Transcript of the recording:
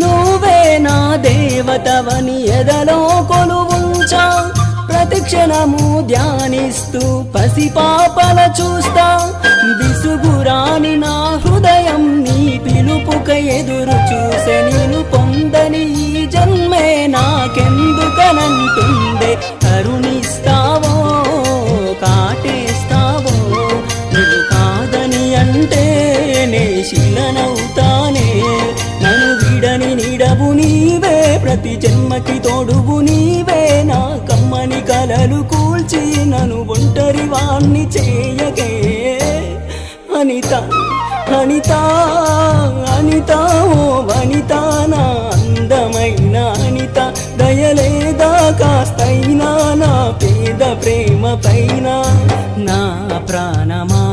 నువ్వే నా దేవతవని ఎదలో కొలువుంచా ప్రతి క్షణము ధ్యానిస్తూ పసిపాపల చూస్తా విసుగురాని నా హృదయం నీ పిలుపుక ఎదురు చూసే నేను పొందని ఈ జన్మే నాకెందుకనంటుండే కరుణిస్తావో కాటేస్తావో నువ్వు కాదని అంటే నే శిలనవుతానే నన్ను విడని నీడవు నీవే ప్రతి జన్మకి తోడువు నీవే నా కమ్మని కలలు కూల్చి నన్ను ఒంటరి వాణ్ణి చేయగే అనిత అనిత అనిత ఓ వనిత నా అందమైన అనిత దయలేదా కాస్తైనా నా పేద ప్రేమ పైన నా ప్రాణమా